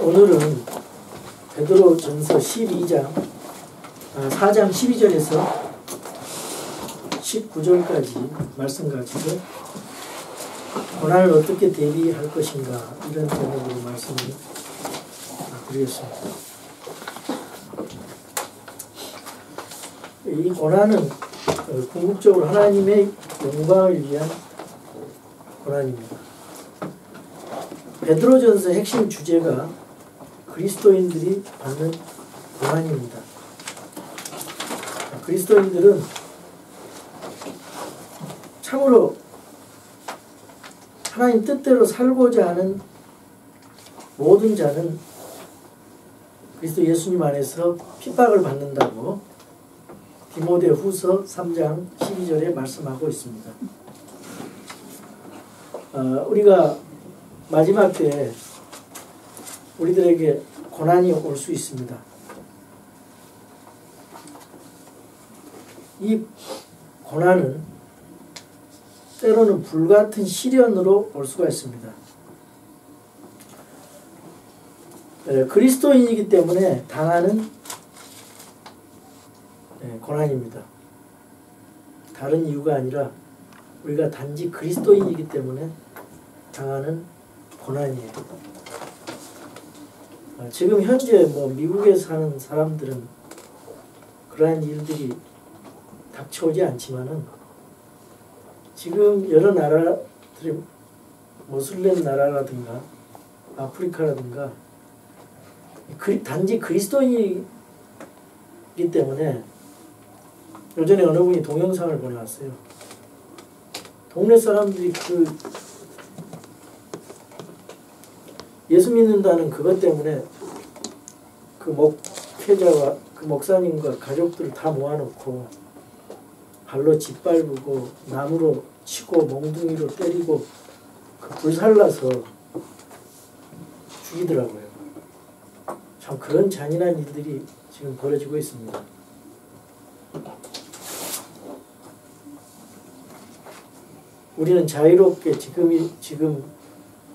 오늘은 베드로전서 4장 12절에서 19절까지 말씀 가지고 고난을 어떻게 대비할 것인가 이런 제목으로 말씀을 드리겠습니다. 이 고난은 궁극적으로 하나님의 영광을 위한 고난입니다. 베드로전서 핵심 주제가 그리스도인들이 받는 고난입니다. 그리스도인들은 참으로 하나님 뜻대로 살고자 하는 모든 자는 그리스도 예수님 안에서 핍박을 받는다고 디모데후서 3장 12절에 말씀하고 있습니다. 우리가 마지막 때에 우리들에게 고난이 올 수 있습니다. 이 고난은 때로는 불같은 시련으로 올 수가 있습니다. 그리스도인이기 때문에 당하는 고난입니다. 다른 이유가 아니라 우리가 단지 그리스도인이기 때문에 당하는 고난이에요. 지금 현재 미국에 사는 사람들은 그러한 일들이 닥쳐오지 않지만은 지금 여러 나라들이 모슬렘 나라라든가 아프리카라든가 단지 그리스도인이기 때문에 요전에 어느 분이 동영상을 보내왔어요. 동네 사람들이 예수 믿는다는 그것 때문에 그 목회자와 그 목사님과 가족들을 다 모아놓고 발로 짓밟고 나무로 치고 몽둥이로 때리고 불살라서 죽이더라고요. 참 그런 잔인한 일들이 지금 벌어지고 있습니다. 우리는 자유롭게 지금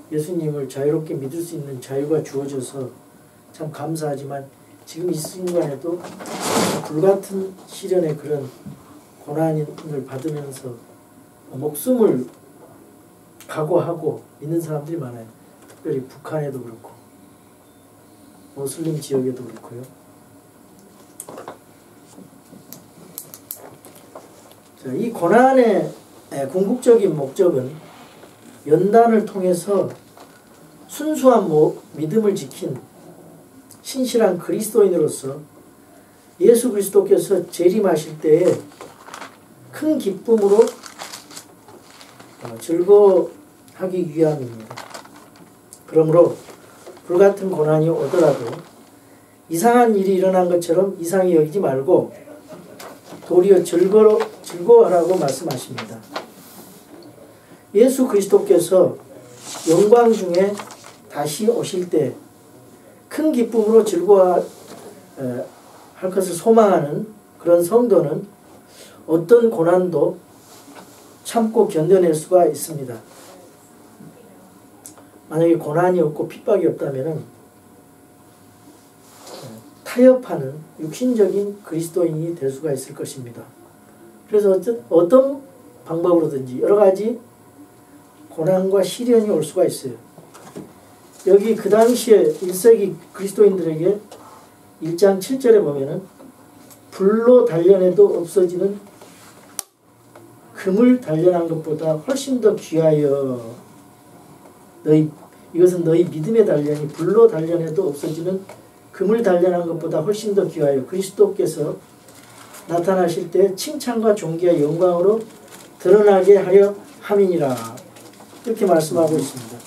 예수님을 자유롭게 믿을 수 있는 자유가 주어져서 참 감사하지만 지금 이 순간에도 불같은 시련의 그런 고난을 받으면서 목숨을 각오하고 있는 사람들이 많아요. 특별히 북한에도 그렇고 모슬림 지역에도 그렇고요. 자, 이 고난의 궁극적인 목적은 연단을 통해서 순수한 믿음을 지킨 신실한 그리스도인으로서 예수 그리스도께서 재림하실 때에 큰 기쁨으로 즐거워하기 위함입니다. 그러므로 불같은 고난이 오더라도 이상한 일이 일어난 것처럼 이상히 여기지 말고 도리어 즐거워하라고 말씀하십니다. 예수 그리스도께서 영광 중에 다시 오실 때 큰 기쁨으로 즐거워할 것을 소망하는 그런 성도는 어떤 고난도 참고 견뎌낼 수가 있습니다. 만약에 고난이 없고 핍박이 없다면 타협하는 육신적인 그리스도인이 될 수가 있을 것입니다. 그래서 어떤 방법으로든지 여러 가지 고난과 시련이 올 수가 있어요. 여기 그 당시에 1세기 그리스도인들에게 1장 7절에 보면은 불로 단련해도 없어지는 금을 단련한 것보다 훨씬 더 귀하여 이것은 너희 믿음의 단련이 불로 단련해도 없어지는 금을 단련한 것보다 훨씬 더 귀하여 그리스도께서 나타나실 때 칭찬과 존귀와 영광으로 드러나게 하려 함이니라. 이렇게 말씀하고 있습니다.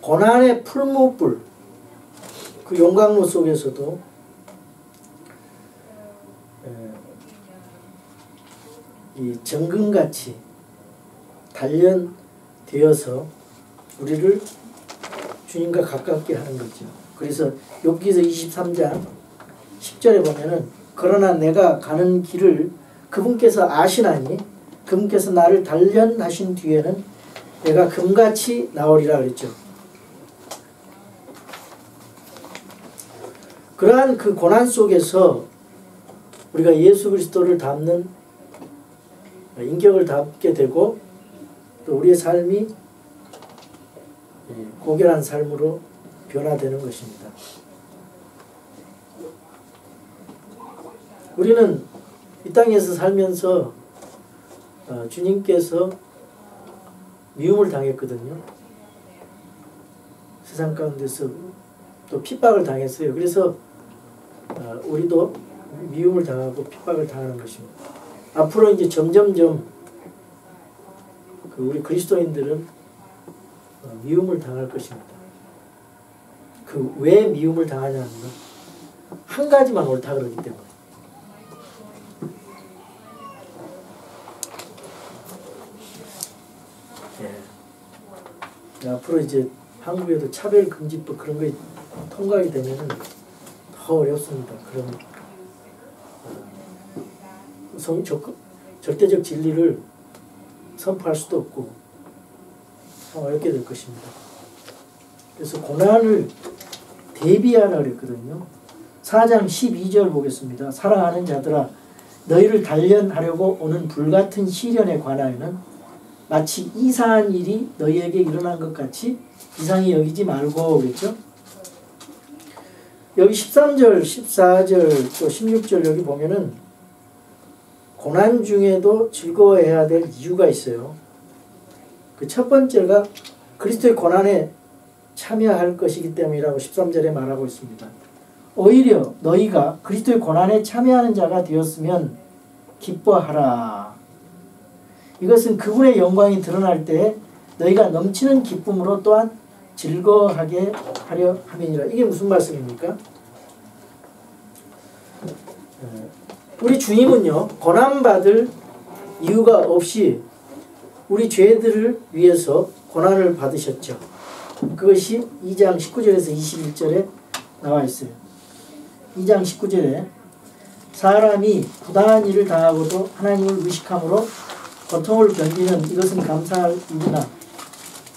고난의 풀무불 그 용광로 속에서도 이 정금같이 단련되어서 우리를 주님과 가깝게 하는 거죠. 그래서 욥기서 23장 10절에 보면은 그러나 내가 가는 길을 그분께서 아시나니 그분께서 나를 단련하신 뒤에는 내가 금같이 나오리라 그랬죠. 그러한 그 고난 속에서 우리가 예수 그리스도를 닮는 인격을 담게 되고 또 우리의 삶이 고결한 삶으로 변화되는 것입니다. 우리는 이 땅에서 살면서 주님께서 미움을 당했거든요. 세상 가운데서 또 핍박을 당했어요. 그래서 우리도 미움을 당하고 핍박을 당하는 것입니다. 앞으로 이제 점점점 우리 그리스도인들은 미움을 당할 것입니다. 그 왜 미움을 당하냐는 한 가지만 옳다 그러기 때문에. 앞으로 이제 한국에도 차별금지법 그런 거 통과가 되면은 더 어렵습니다. 그런 절대적 진리를 선포할 수도 없고 어렵게 될 것입니다. 그래서 고난을 대비하라 그랬거든요. 4장 12절 보겠습니다. 사랑하는 자들아 너희를 단련하려고 오는 불같은 시련에 관하여는 마치 이상한 일이 너희에게 일어난 것 같이 이상히 여기지 말고 그랬죠. 여기 13절, 14절, 또 16절 여기 보면은 고난 중에도 즐거워해야 될 이유가 있어요. 그 첫 번째가 그리스도의 고난에 참여할 것이기 때문이라고 13절에 말하고 있습니다. 오히려 너희가 그리스도의 고난에 참여하는 자가 되었으면 기뻐하라. 이것은 그분의 영광이 드러날 때 너희가 넘치는 기쁨으로 또한 즐거워하게 하려 함이니라. 이게 무슨 말씀입니까? 우리 주님은요 고난받을 이유가 없이 우리 죄들을 위해서 고난을 받으셨죠. 그것이 2장 19절에서 21절에 나와 있어요. 2장 19절에 사람이 부당한 일을 당하고도 하나님을 의식함으로 고통을 견디는 이것은 감사할 일이나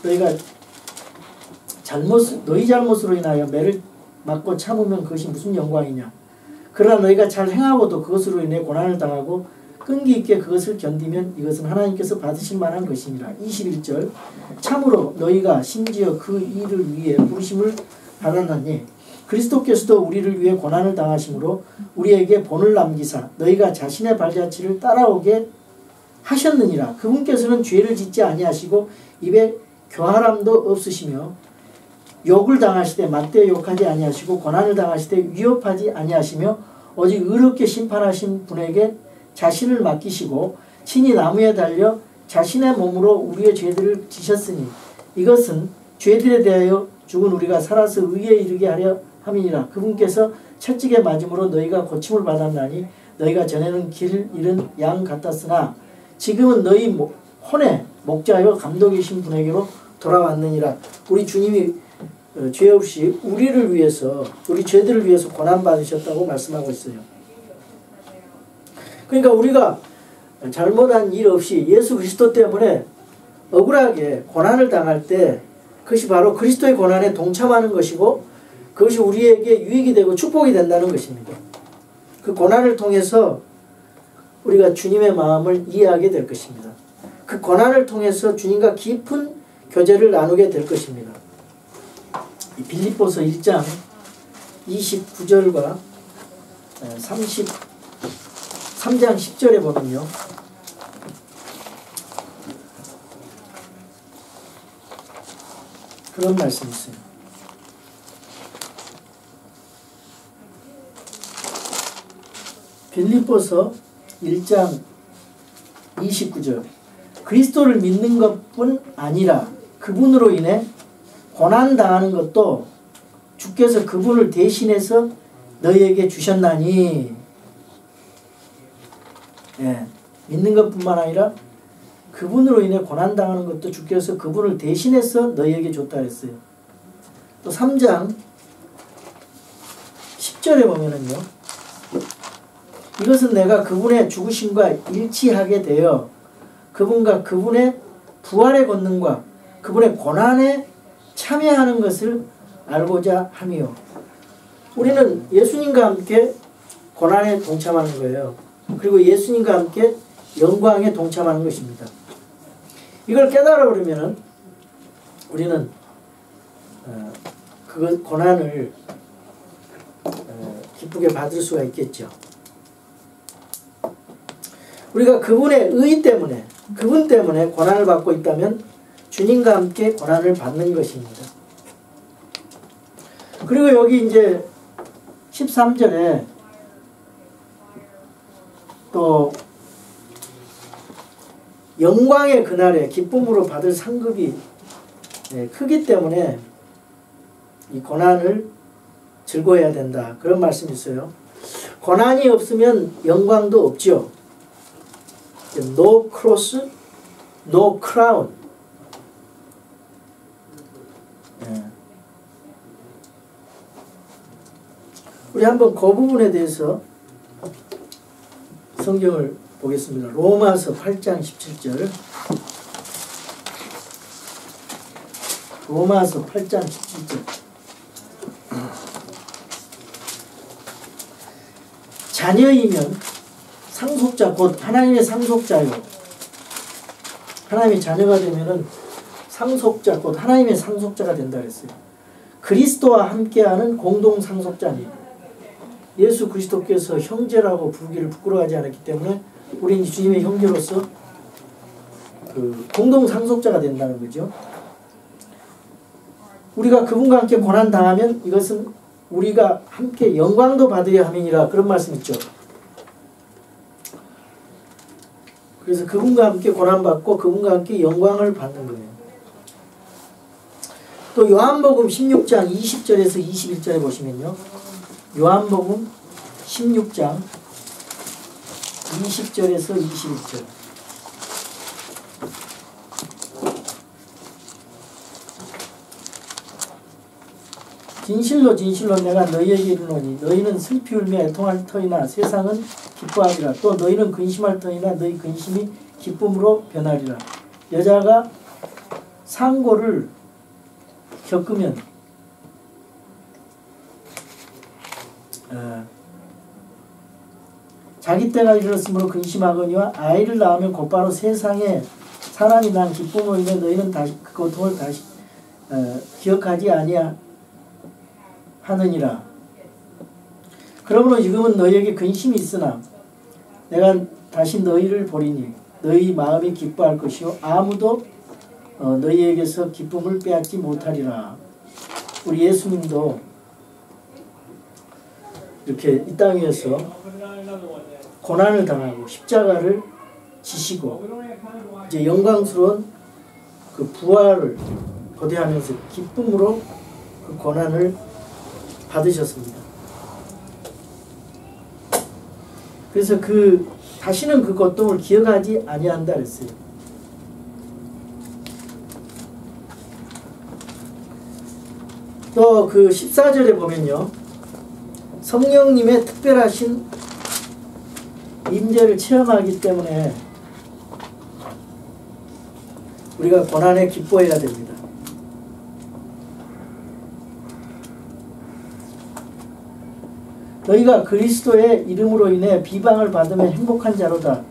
너희가 너희 잘못으로 인하여 매를 맞고 참으면 그것이 무슨 영광이냐. 그러나 너희가 잘 행하고도 그것으로 인해 고난을 당하고 끈기 있게 그것을 견디면 이것은 하나님께서 받으실 만한 것이니라. 21절 참으로 너희가 심지어 그 일을 위해 부르심을 받았나니 그리스도께서도 우리를 위해 고난을 당하심으로 우리에게 본을 남기사 너희가 자신의 발자취를 따라오게 하셨느니라. 그분께서는 죄를 짓지 아니하시고 입에 교활함도 없으시며 욕을 당하시되 맞대 욕하지 아니하시고 고난을 당하시되 위협하지 아니하시며 오직 의롭게 심판하신 분에게 자신을 맡기시고 친히 나무에 달려 자신의 몸으로 우리의 죄들을 지셨으니 이것은 죄들에 대하여 죽은 우리가 살아서 의에 이르게 하려 함이니라. 그분께서 채찍에 맞음으로 너희가 고침을 받았나니 너희가 전에는 길 잃은 양 같았으나 지금은 너희 혼의 목자여 감독이신 분에게로 돌아왔느니라. 우리 주님이 죄 없이 우리를 위해서 우리 죄들을 위해서 고난받으셨다고 말씀하고 있어요. 그러니까 우리가 잘못한 일 없이 예수 그리스도 때문에 억울하게 고난을 당할 때 그것이 바로 그리스도의 고난에 동참하는 것이고 그것이 우리에게 유익이 되고 축복이 된다는 것입니다. 그 고난을 통해서 우리가 주님의 마음을 이해하게 될 것입니다. 그 고난을 통해서 주님과 깊은 교제를 나누게 될 것입니다. 빌립보서 1장 29절과 3장 10절에 보면요. 그런 말씀이 있어요. 빌립보서 1장 29절 그리스도를 믿는 것뿐 아니라 그분으로 인해 고난당하는 것도 주께서 그분을 대신해서 너희에게 주셨나니 믿는 것뿐만 아니라 그분으로 인해 고난당하는 것도 주께서 그분을 대신해서 너희에게 줬다 했어요. 또 3장 10절에 보면은요. 이것은 내가 그분의 죽으심과 일치하게 되어 그분과 그분의 부활의 권능과 그분의 고난에 참여하는 것을 알고자 함이요. 우리는 예수님과 함께 고난에 동참하는 거예요. 그리고 예수님과 함께 영광에 동참하는 것입니다. 이걸 깨달아 버리면은 우리는 그 고난을 기쁘게 받을 수가 있겠죠. 우리가 그분의 의 때문에, 그분 때문에 고난을 받고 있다면 주님과 함께 고난을 받는 것입니다. 그리고 여기 이제 13절에 또 영광의 그날에 기쁨으로 받을 상급이 크기 때문에 이 고난을 즐거워해야 된다. 그런 말씀이 있어요. 고난이 없으면 영광도 없죠. No cross, no crown. 우리 한번 그 부분에 대해서 성경을 보겠습니다. 로마서 8장 17절. 로마서 8장 17절. 자녀이면 상속자, 곧 하나님의 상속자요. 하나님의 자녀가 되면은 상속자, 곧 하나님의 상속자가 된다 그랬어요. 그리스도와 함께하는 공동 상속자니. 예수 그리스도께서 형제라고 부르기를 부끄러워하지 않았기 때문에 우리는 주님의 형제로서 그 공동 상속자가 된다는 거죠. 우리가 그분과 함께 고난 당하면 이것은 우리가 함께 영광도 받으려 함이니라, 그런 말씀 있죠. 그래서 그분과 함께 고난받고 그분과 함께 영광을 받는 거예요. 또 요한복음 16장 20절에서 21절에 보시면요. 요한복음 16장 20절에서 21절. 진실로 진실로 내가 너희에게 이르노니 너희는 슬피 울며 애통할 터이나 세상은 기뻐하리라. 또 너희는 근심할 터이나 너희 근심이 기쁨으로 변하리라. 여자가 상고를 겪으면 자기 때가 이르렀으므로 근심하거니와 아이를 낳으면 곧바로 세상에 사람이 난 기쁨으로 인해 너희는 다시 그 고통을 다시 기억하지 아니하느니라. 그러므로 지금은 너희에게 근심이 있으나 내가 다시 너희를 보리니 너희 마음이 기뻐할 것이요 아무도 너희에게서 기쁨을 빼앗지 못하리라. 우리 예수님도 이렇게 이 땅 위에서 고난을 당하고 십자가를 지시고 이제 영광스러운 그 부활을 거대하면서 기쁨으로 그 고난을 받으셨습니다. 그래서 다시는 그 고통을 기억하지 아니한다 그랬어요. 또 그 14절에 보면요. 성령님의 특별하신 임재를 체험하기 때문에 우리가 고난에 기뻐해야 됩니다. 너희가 그리스도의 이름으로 인해 비방을 받으면 행복한 자로다.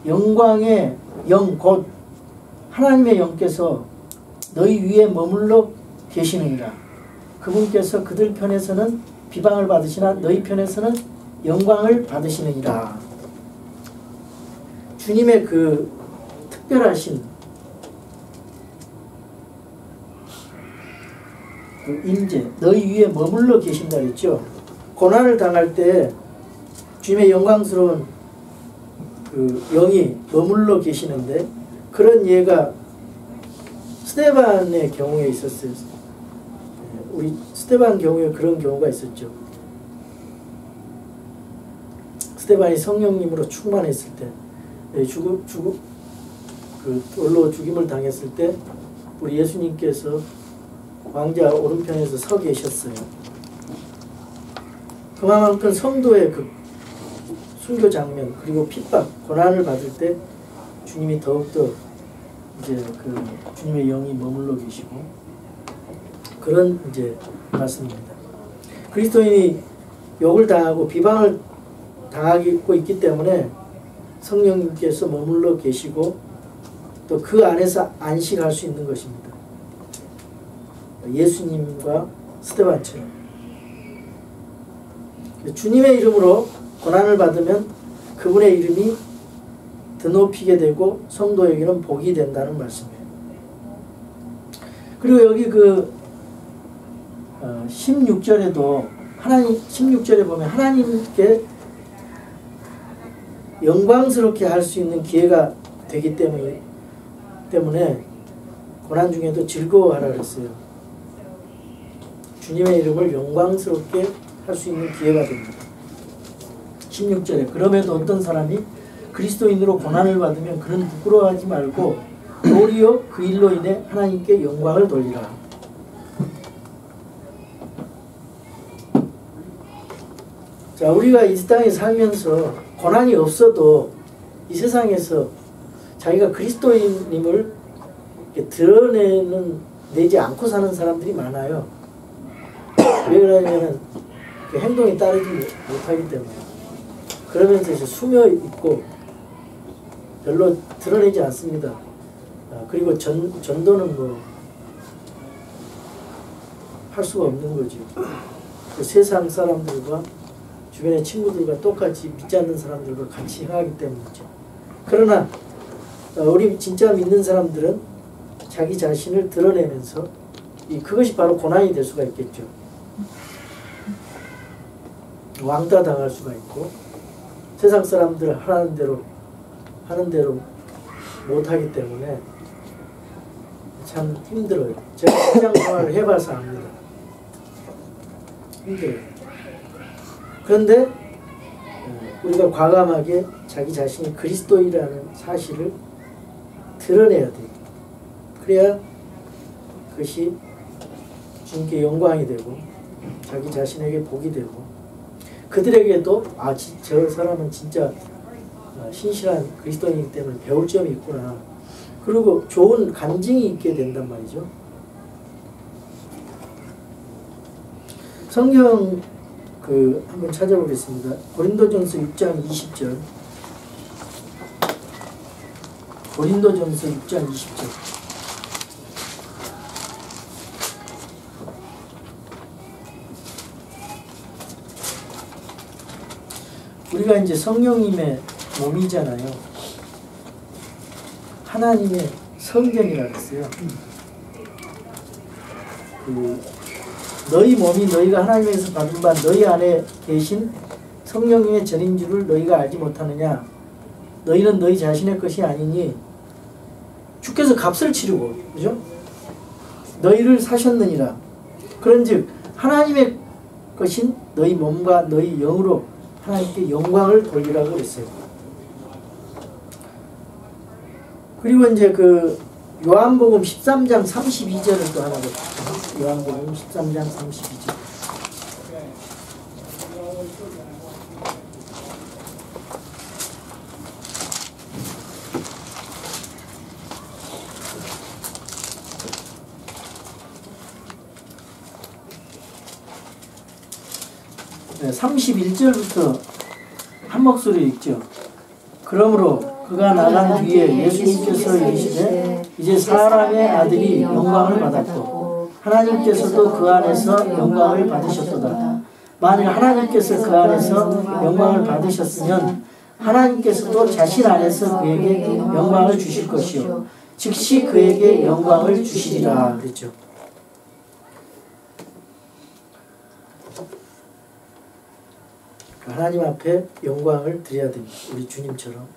영광의 영 곧 하나님의 영께서 너희 위에 머물러 계시느니라. 그분께서 그들 편에서는 비방을 받으시나 너희 편에서는 영광을 받으시느니라. 주님의 그 특별하신 그 임재, 너희 위에 머물러 계신다 했죠. 고난을 당할 때 주님의 영광스러운 그 영이 머물러 계시는데 그런 예가 스데반의 경우에 있었어요. 우리 스데반 경우에 그런 경우가 있었죠. 스데반이 성령님으로 충만했을 때 그 돌로 죽임을 당했을 때 우리 예수님께서 왕자 오른편에서 서 계셨어요. 그만큼 성도의 그 순교 장면 그리고 핍박, 고난을 받을 때 주님이 더욱더 이제 그 주님의 영이 머물러 계시고 그런 이제 말씀입니다. 그리스도인이 욕을 당하고 비방을 당하고 있기 때문에 성령님께서 머물러 계시고 또 그 안에서 안식할 수 있는 것입니다. 예수님과 스데반처럼 주님의 이름으로 고난을 받으면 그분의 이름이 드높이게 되고 성도에게는 복이 된다는 말씀이에요. 그리고 여기 16절에도 16절에 보면 하나님께 영광스럽게 할 수 있는 기회가 되기 때문에 고난 중에도 즐거워하라 그랬어요. 주님의 이름을 영광스럽게 할 수 있는 기회가 됩니다. 16절에 그럼에도 어떤 사람이 그리스도인으로 고난을 받으면 그는 부끄러워하지 말고 도리어 그 일로 인해 하나님께 영광을 돌리라. 자, 우리가 이 땅에 살면서 고난이 없어도 이 세상에서 자기가 그리스도인임을 드러내지 않고 사는 사람들이 많아요. 왜 그러냐면 그 행동이 따르지 못하기 때문에. 그러면서 이제 숨어 있고 별로 드러내지 않습니다. 그리고 전도는 뭐 할 수가 없는 거죠. 그 세상 사람들과 주변의 친구들과 똑같이 믿지 않는 사람들과 같이 행하기 때문이죠. 그러나 우리 진짜 믿는 사람들은 자기 자신을 드러내면서 그것이 바로 고난이 될 수가 있겠죠. 왕따 당할 수가 있고 세상 사람들 하는 대로 못하기 때문에 참 힘들어요. 제가 직장 생활을 해봐서 압니다. 힘들어요. 그런데 우리가 과감하게 자기 자신이 그리스도인이라는 사실을 드러내야 돼요. 그래야 그것이 주님께 영광이 되고 자기 자신에게 복이 되고 그들에게도 저 사람은 진짜 신실한 그리스도인이기 때문에 배울 점이 있구나. 그리고 좋은 간증이 있게 된단 말이죠. 성경 한번 찾아보겠습니다. 고린도전서 6장 20절. 고린도전서 6장 20절. 우리가 이제 성령님의 몸이잖아요. 하나님의 성전이라고 했어요. 너희 몸이 너희가 하나님에서 받은 바 너희 안에 계신 성령님의 전인 줄을 너희가 알지 못하느냐. 너희는 너희 자신의 것이 아니니 주께서 값을 치르고, 그죠? 너희를 사셨느니라. 그런즉 하나님의 것인 너희 몸과 너희 영으로 하나님께 영광을 돌리라고 그랬어요. 그리고 이제 요한복음 13장 32절을 또 하나 볼게요. 요한복음 13장 32절. 네, 31절부터 한 목소리 읽죠. 그러므로 그가 나간 뒤에 예수님께서 이르시되 이제 사람의 아들이 영광을 받았고 하나님께서도 그 안에서 영광을 받으셨도다. 만일 하나님께서 그 안에서 영광을 받으셨으면 하나님께서도 자신 안에서 그에게 영광을 주실 것이요 즉시 그에게 영광을 주시리라 그랬죠. 하나님 앞에 영광을 드려야 됩니다. 우리 주님처럼.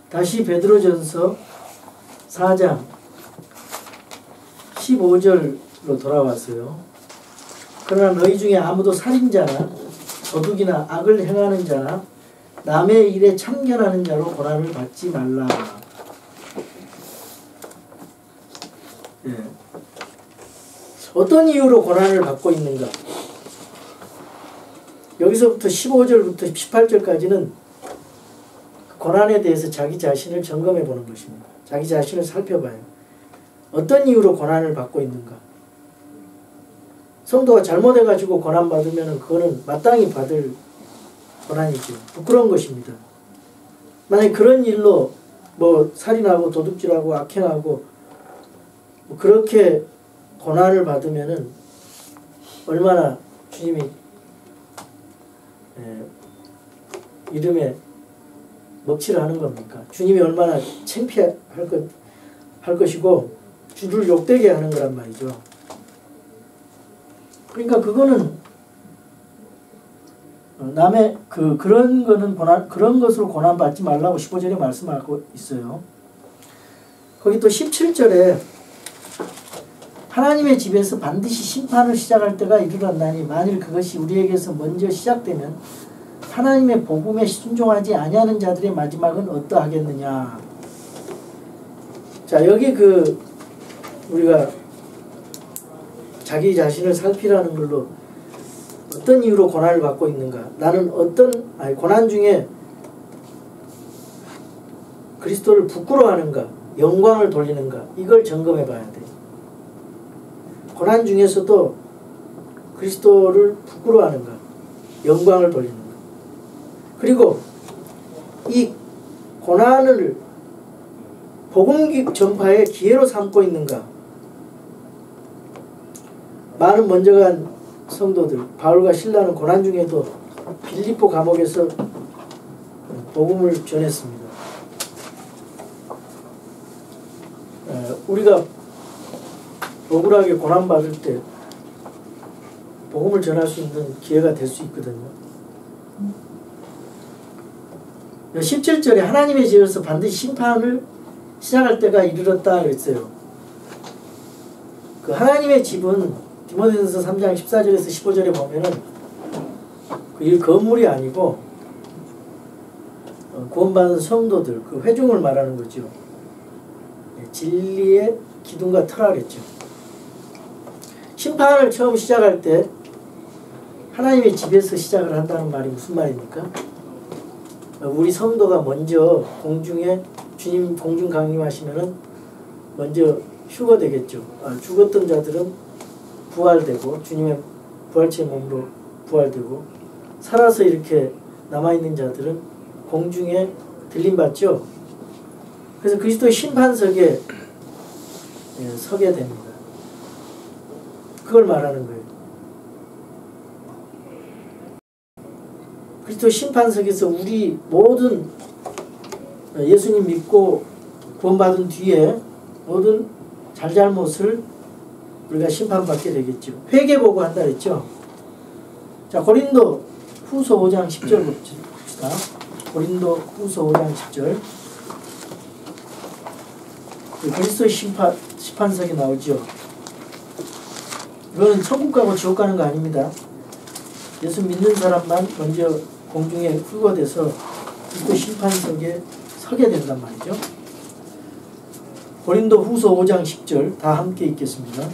다시 베드로전서 4장 15절로 돌아왔어요. 그러나 너희 중에 아무도 살인자나 도둑이나 악을 행하는 자나 남의 일에 참견하는 자로 고난을 받지 말라. 예. 어떤 이유로 고난을 받고 있는가? 여기서부터 15절부터 18절까지는 고난에 대해서 자기 자신을 점검해 보는 것입니다. 자기 자신을 살펴봐요. 어떤 이유로 고난을 받고 있는가? 성도가 잘못해가지고 고난받으면 그거는 마땅히 받을 고난이죠. 부끄러운 것입니다. 만약 그런 일로 뭐 살인하고 도둑질하고 악행하고 뭐 그렇게 고난을 받으면은 얼마나 주님이 이름에 먹칠을 하는 겁니까? 주님이 얼마나 창피할 것이고 주를 욕되게 하는 거란 말이죠. 그러니까 그거는 남의 그런 거는 그런 것으로 고난 받지 말라고 15절에 말씀하고 있어요. 거기 또 17절에 하나님의 집에서 반드시 심판을 시작할 때가 이르렀나니 만일 그것이 우리에게서 먼저 시작되면 하나님의 복음에 순종하지 아니하는 자들의 마지막은 어떠하겠느냐. 자, 여기 우리가 자기 자신을 살피라는 걸로 어떤 이유로 고난을 받고 있는가. 나는 고난 중에 그리스도를 부끄러워하는가, 영광을 돌리는가, 이걸 점검해 봐야 돼. 고난 중에서도 그리스도를 부끄러워하는가, 영광을 돌리는가. 그리고 이 고난을 복음 전파의 기회로 삼고 있는가. 많은 먼저 간 성도들, 바울과 실라는 고난 중에도 빌립보 감옥에서 복음을 전했습니다. 우리가 억울하게 고난받을 때 복음을 전할 수 있는 기회가 될 수 있거든요. 17절에 하나님의 집에서 반드시 심판을 시작할 때가 이르렀다 그랬어요. 그 하나님의 집은 디모데전서 3장 14절에서 15절에 보면은 이 건물이 아니고 구원받은 성도들, 그 회중을 말하는 거죠. 진리의 기둥과 터라 그랬죠. 심판을 처음 시작할 때 하나님의 집에서 시작을 한다는 말이 무슨 말입니까? 우리 성도가 먼저 공중에 주님 공중 강림하시면은 먼저 휴거되겠죠. 죽었던 자들은 부활되고 주님의 부활체 몸으로 부활되고 살아서 이렇게 남아있는 자들은 공중에 들림받죠. 그래서 그리스도의 심판석에 서게 됩니다. 그걸 말하는 거예요. 그리스도 심판석에서 우리 모든 예수님 믿고 구원받은 뒤에 모든 잘잘못을 우리가 심판받게 되겠죠. 회개보고 한다 그랬죠. 자, 고린도 후서 5장 10절 봅시다. 고린도 후서 5장 10절. 그리스도의 심판석이 나오죠. 이거는 천국 가고 지옥 가는 거 아닙니다. 예수 믿는 사람만 먼저 공중에 훌거돼서 그리스도 심판석에 서게 된단 말이죠. 고린도 후서 5장 10절 다 함께 읽겠습니다.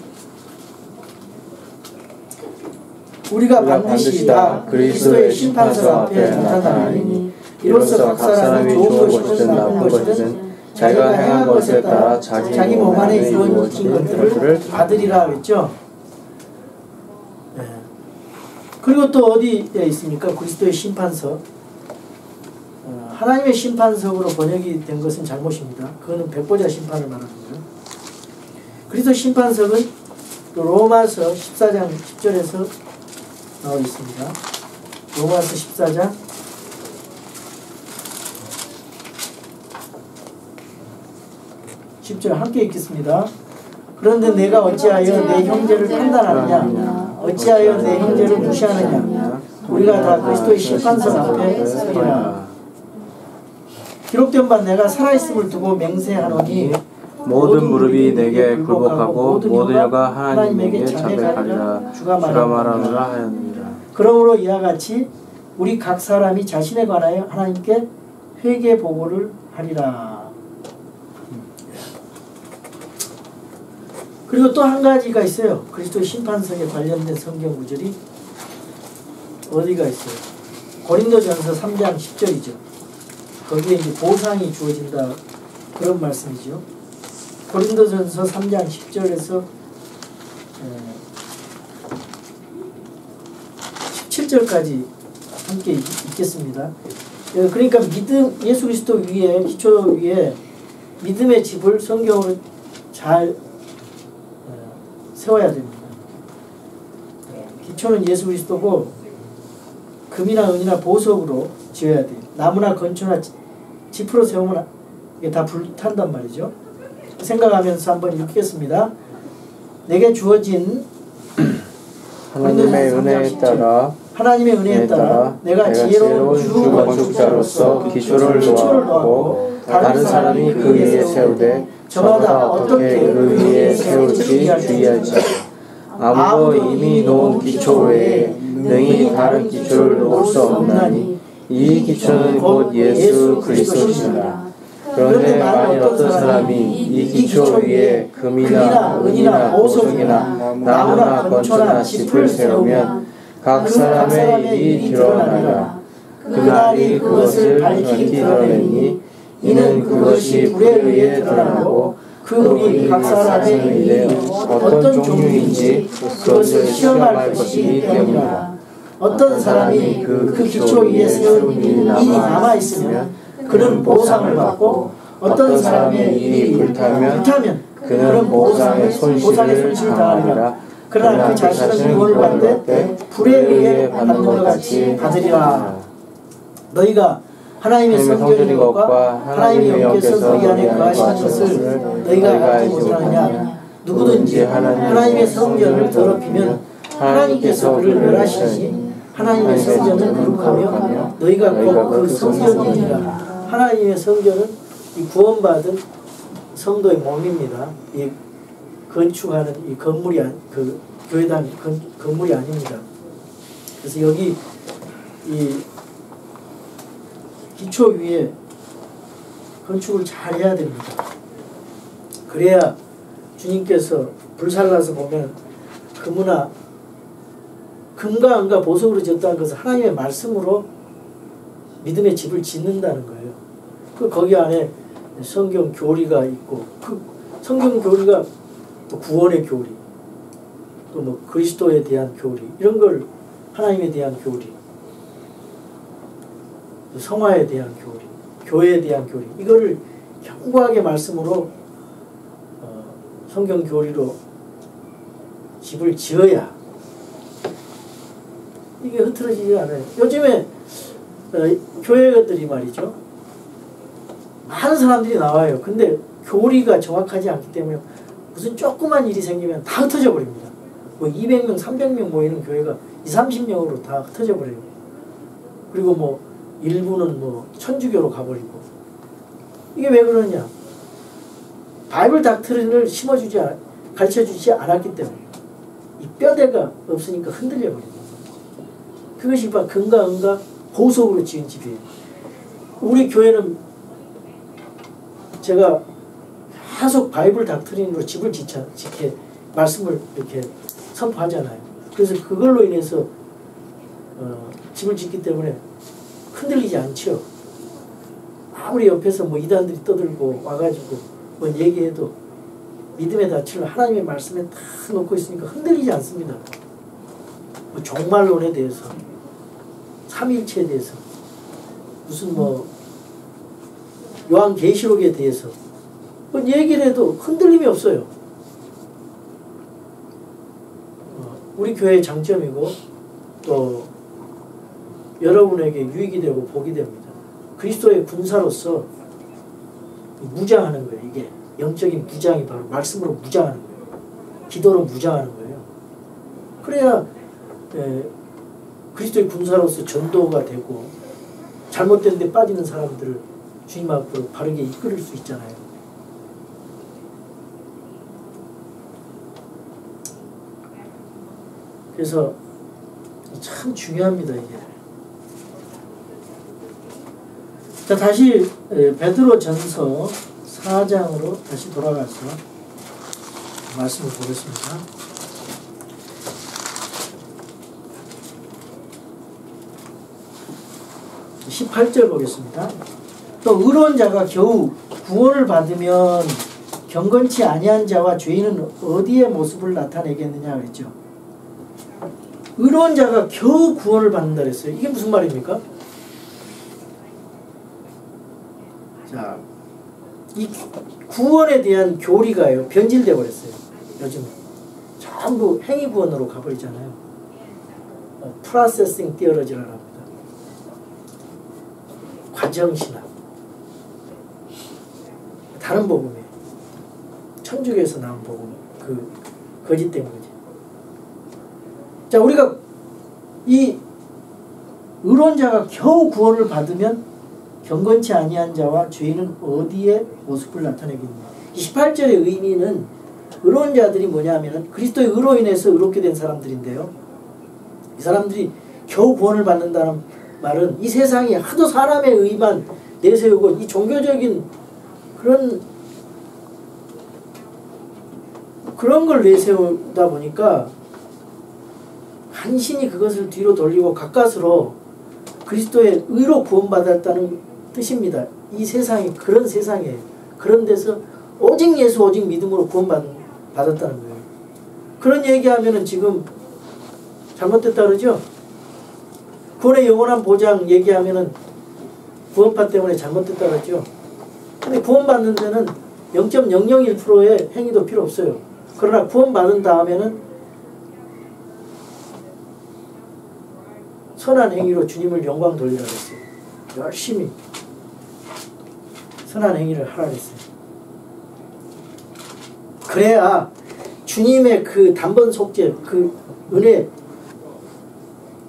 우리가 반드시 다 그리스도의 심판석 앞에 나타나리니 이로써 각 사람이 좋은 것이든 나쁜 것이든 자기가 행한 것에 따라 자기 몸 안에 이루어진 것들을 받으리라 했죠. 그리고 또 어디에 있습니까? 그리스도의 심판석. 하나님의 심판석으로 번역이 된 것은 잘못입니다. 그거는 백보자 심판을 말하는 거예요. 그리스도 심판석은 로마서 14장 10절에서 나와 있습니다. 로마서 14장 10절 함께 읽겠습니다. 그런데 내가 어찌하여 내 형제를 판단하느냐? 어찌하여 내 형제를 무시하느냐? 우리가 다 그리스도의 심판석 앞에 서리라. 기록된 바 내가 살아있음을 두고 맹세하노니 모든 무릎이 내게 굴복하고 모든 혀가 하나님에게 자백하리라. 주가 말하노라 하였느니라. 그러므로 이와 같이 우리 각 사람이 자신에 관하여 하나님께 회개 보고를 하리라. 그리고 또 한 가지가 있어요. 그리스도 심판석에 관련된 성경 구절이 어디가 있어요? 고린도전서 3장 10절이죠. 거기에 이제 보상이 주어진다 그런 말씀이죠. 고린도전서 3장 10절에서 8절까지 함께 읽겠습니다. 그러니까 예수 그리스도 위에, 기초 위에 믿음의 집을 성경으로 잘 세워야 됩니다. 기초는 예수 그리스도고 금이나 은이나 보석으로 지어야 돼요. 나무나 건초나 지프로 세우면 이게 다 불탄단 말이죠. 생각하면서 한번 읽겠습니다. 내게 주어진 하나님의 은혜에 따라 내가 지혜로운 주 건축자로서 기초를 놓았고 다른 사람이 그 위에 세우되 저마다 어떻게 그 위에 세울지 주의할지. 아무도 이미 놓은 기초 외에 능히 다른 기초를 놓을 수 없나니 이 기초는 곧 예수 그리스도시니라. 그런데 만일 어떤 사람이 이 기초 위에 금이나 은이나 보석이나 나무나 건초나 짚을 세우면 각 사람의 일이 드러나리라. 그날이 그것을 밝히 드러내니 이는 그것이 불에 의해 드러나고 그 불이 각 사람의 일이 어떤 종류인지 그것을 시험할 것이기 때문이라. 어떤 사람이 그 기초 위에 세운 일이 남아있으면 그는 보상을 받고 어떤 사람의 일이 불타면 그는 보상의 손실을 당하리라. 그러나 그 자신은 구원을 받을 때 불에 의해 받는 것 같이 받으리라. 너희가 하나님의 성전인 것과 하나님의 영께서 너희 안에 거하시는 것을 너희가 알지 못하느냐. 누구든지 하나님의 성전을 더럽히면 하나님께서 그를 멸하시니 하나님의 성전은 거룩하며 너희가 곧 그 성전이니라. 하나님의 성전은 이 구원받은 성도의 몸입니다. 이 건축하는 이 건물이 그 교회당 건물이 아닙니다. 그래서 여기 이 기초 위에 건축을 잘 해야 됩니다. 그래야 주님께서 불살라서 보면 금과 은과 보석으로 지었다는 것은 하나님의 말씀으로 믿음의 집을 짓는다는 거예요. 거기 안에 성경 교리가 있고 그 성경 교리가 또 구원의 교리, 또 뭐 그리스도에 대한 교리, 이런 걸 하나님에 대한 교리, 또 성화에 대한 교리, 교회에 대한 교리, 이거를 견고하게 말씀으로 성경 교리로 집을 지어야 이게 흐트러지지 않아요. 요즘에 교회들이 말이죠, 많은 사람들이 나와요. 근데 교리가 정확하지 않기 때문에 무슨 조그만 일이 생기면 다 흩어져 버립니다. 뭐 200명, 300명 모이는 교회가 20, 30명으로 다 흩어져 버려요. 그리고 뭐 일부는 뭐 천주교로 가버리고. 이게 왜 그러냐? 바이블 닥트린을 가르쳐주지 않았기 때문에 이 뼈대가 없으니까 흔들려 버립니다. 그것이 바 금과 은과 보석으로 지은 집이에요. 우리 교회는 제가 계속 바이블 닥트린으로 집을 지켜 말씀을 이렇게 선포하잖아요. 그래서 그걸로 인해서 집을 짓기 때문에 흔들리지 않죠. 아무리 옆에서 뭐 이단들이 떠들고 와가지고 뭐 얘기해도 믿음의 닻을 하나님의 말씀에 다 놓고 있으니까 흔들리지 않습니다. 뭐 종말론에 대해서, 삼위일체에 대해서, 무슨 뭐 요한계시록에 대해서 뭐 얘기를 해도 흔들림이 없어요. 우리 교회의 장점이고 또 여러분에게 유익이 되고 복이 됩니다. 그리스도의 군사로서 무장하는 거예요. 이게 영적인 무장이 바로 말씀으로 무장하는 거예요. 기도로 무장하는 거예요. 그래야 그리스도의 군사로서 전도가 되고 잘못된 데 빠지는 사람들을 주님 앞으로 바르게 이끌을 수 있잖아요. 그래서 참 중요합니다, 이게. 자, 다시 베드로전서 4장으로 다시 돌아가서 말씀을 보겠습니다. (18절) 보겠습니다. 또 의로운 자가 겨우 구원을 받으면 경건치 아니한 자와 죄인은 어디에 모습을 나타내겠느냐 그랬죠. 의로운 자가 겨우 구원을 받는다 그랬어요. 이게 무슨 말입니까? 자, 이 구원에 대한 교리가요 변질되어 버렸어요. 요즘 전부 행위 구원으로 가버리잖아요. 프로세싱 티어러지라고 합니다. 과정신학. 다른 복음이에요. 천주교에서 나온 복음. 그 거짓된 거지. 자, 우리가 이 의로운 자가 겨우 구원을 받으면 경건치 아니한 자와 죄인은 어디에 모습을 나타내겠느냐. 18절의 의미는 의로운 자들이 뭐냐면 그리스도의 의로 인해서 의롭게 된 사람들인데요. 이 사람들이 겨우 구원을 받는다는 말은 이 세상이 하도 사람의 의만 내세우고 이 종교적인 그런 걸 내세우다 보니까 간신히 그것을 뒤로 돌리고 가까스로 그리스도의 의로 구원받았다는 뜻입니다. 이 세상이 그런 세상이에요. 그런 데서 오직 예수 오직 믿음으로 구원받았다는 거예요. 그런 얘기하면은 지금 잘못됐다 그러죠? 구원의 영원한 보장 얘기하면은 구원파 때문에 잘못됐다 그러죠? 근데 구원받는 데는 0.001%의 행위도 필요 없어요. 그러나 구원받은 다음에는 선한 행위로 주님을 영광 돌리라 그랬어요. 열심히 선한 행위를 하라 그랬어요. 그래야 주님의 그 단번 속죄, 그 은혜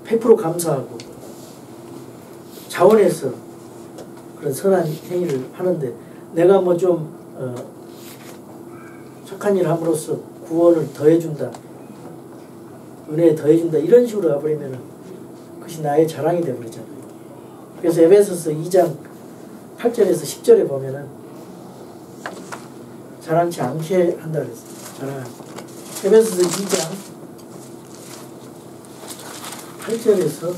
100% 감사하고 자원해서 그런 선한 행위를 하는데 내가 뭐 좀 착한 일 함으로써 구원을 더해준다, 은혜에 더해준다 이런 식으로 가버리면은 그것이 나의 자랑이 되어버리잖아요. 그래서 에베소서 2장 8절에서 10절에 보면은 자랑치 않게 한다 그랬어요. 자랑. 에베소서 2장 8절에서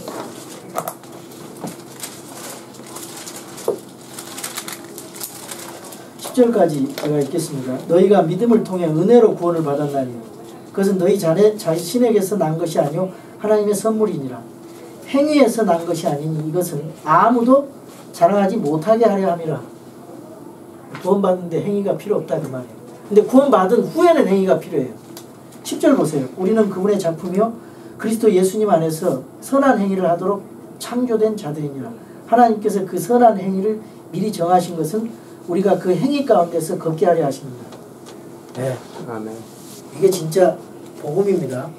10절까지 제가 읽겠습니다. 너희가 믿음을 통해 은혜로 구원을 받았나니 그것은 너희 자신에게서 난 것이 아니요 하나님의 선물이니라. 행위에서 난 것이 아니니 이것은 아무도 자랑하지 못하게 하려 함이라. 구원받는데 행위가 필요 없다 그 말이에요. 근데 구원받은 후에는 행위가 필요해요. 10절 보세요. 우리는 그분의 작품이요 그리스도 예수님 안에서 선한 행위를 하도록 창조된 자들이니라. 하나님께서 그 선한 행위를 미리 정하신 것은 우리가 그 행위 가운데서 걷게 하려 하십니다. 네. 아멘. 이게 진짜 복음입니다.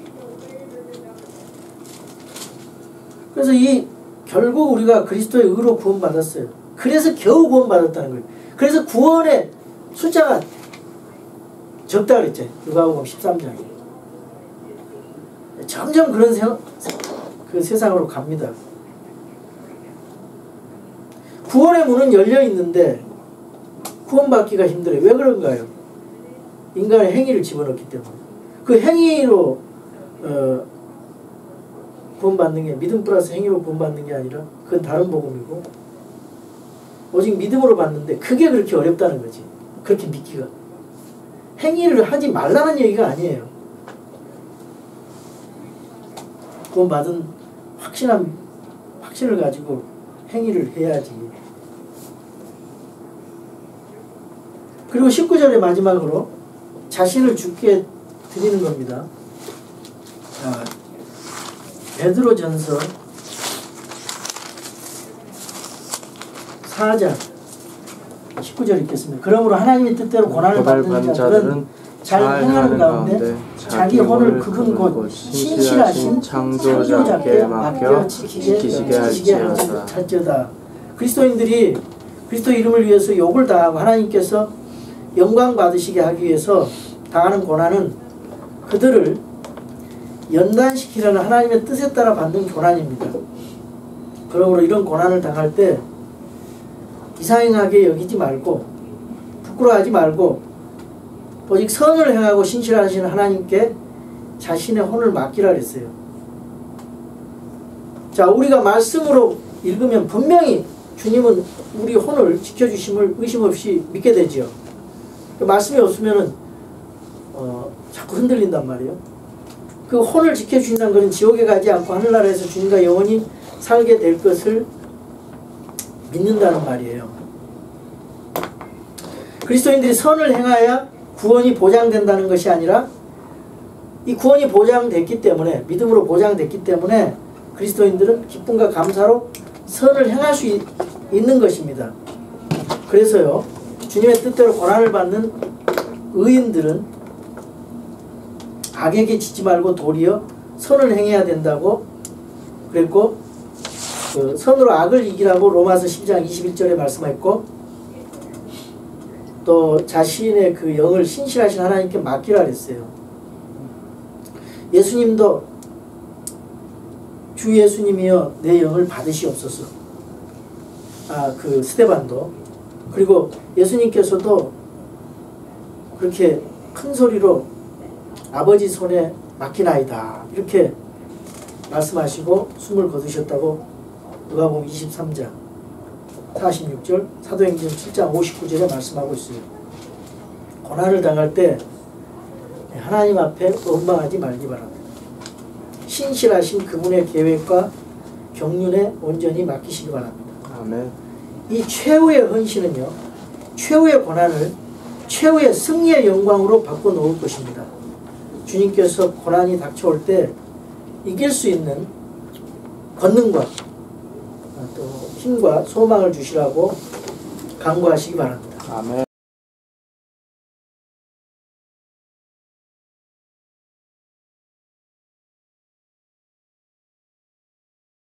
그래서 결국 우리가 그리스도의 의로 구원받았어요. 그래서 겨우 구원받았다는 거예요. 그래서 구원의 숫자가 적다 그랬죠. 누가복음 13장에. 점점 그런 그 세상으로 갑니다. 구원의 문은 열려 있는데 구원받기가 힘들어요. 왜 그런가요? 인간의 행위를 집어넣기 때문에. 그 행위로 구원받는 게 믿음 플러스 행위로 구원받는 게 아니라 그건 다른 복음이고 오직 믿음으로 받는데 그게 그렇게 어렵다는 거지. 그렇게 믿기가. 행위를 하지 말라는 얘기가 아니에요. 구원받은 확신을 가지고 행위를 해야지. 그리고 19절의 마지막으로 자신을 주께 드리는 겁니다. 자, 베드로전서 4장 19절 읽겠습니다. 그러므로 하나님의 뜻대로 고난을 받는 자들은 잘 행하는 가운데 자기 혼을 그분 곧 신실하신 창조자께 맡겨 지키게 할지어다. 그리스도인들이 그리스도 이름을 위해서 욕을 당하고 하나님께서 영광 받으시게 하기 위해서 당하는 고난은 그들을 연단시키려는 하나님의 뜻에 따라 받는 고난입니다. 그러므로 이런 고난을 당할 때 이상하게 여기지 말고 부끄러워하지 말고 오직 선을 행하고 신실하신 하나님께 자신의 혼을 맡기라 그랬어요. 자, 우리가 말씀으로 읽으면 분명히 주님은 우리 혼을 지켜주심을 의심 없이 믿게 되죠. 말씀이 없으면은 자꾸 흔들린단 말이에요. 그 혼을 지켜주신다는 것은 지옥에 가지 않고 하늘나라에서 주님과 영원히 살게 될 것을 믿는다는 말이에요. 그리스도인들이 선을 행하여 구원이 보장된다는 것이 아니라 이 구원이 보장됐기 때문에, 믿음으로 보장됐기 때문에 그리스도인들은 기쁨과 감사로 선을 행할 수 있는 것입니다. 그래서요, 주님의 뜻대로 고난을 받는 의인들은 악에게 지지 말고 도리어 선을 행해야 된다고 그랬고, 그 선으로 악을 이기라고 로마서 12장 21절에 말씀했고, 또 자신의 그 영을 신실하신 하나님께 맡기라 그랬어요. 예수님도 주 예수님이여 내 영을 받으시옵소서. 그 스데반도, 그리고 예수님께서도 그렇게 큰 소리로 아버지 손에 맡기나이다 이렇게 말씀하시고 숨을 거두셨다고 누가복음 23장 46절, 사도행전 7장 59절에 말씀하고 있어요. 고난을 당할 때 하나님 앞에 원망하지 말기 바랍니다. 신실하신 그분의 계획과 경륜에 온전히 맡기시기 바랍니다. 아멘. 이 최후의 헌신은요, 최후의 고난을 최후의 승리의 영광으로 바꿔놓을 것입니다. 주님께서 고난이 닥쳐올 때 이길 수 있는 권능과 또 힘과 소망을 주시라고 간구하시기 바랍니다. 아멘.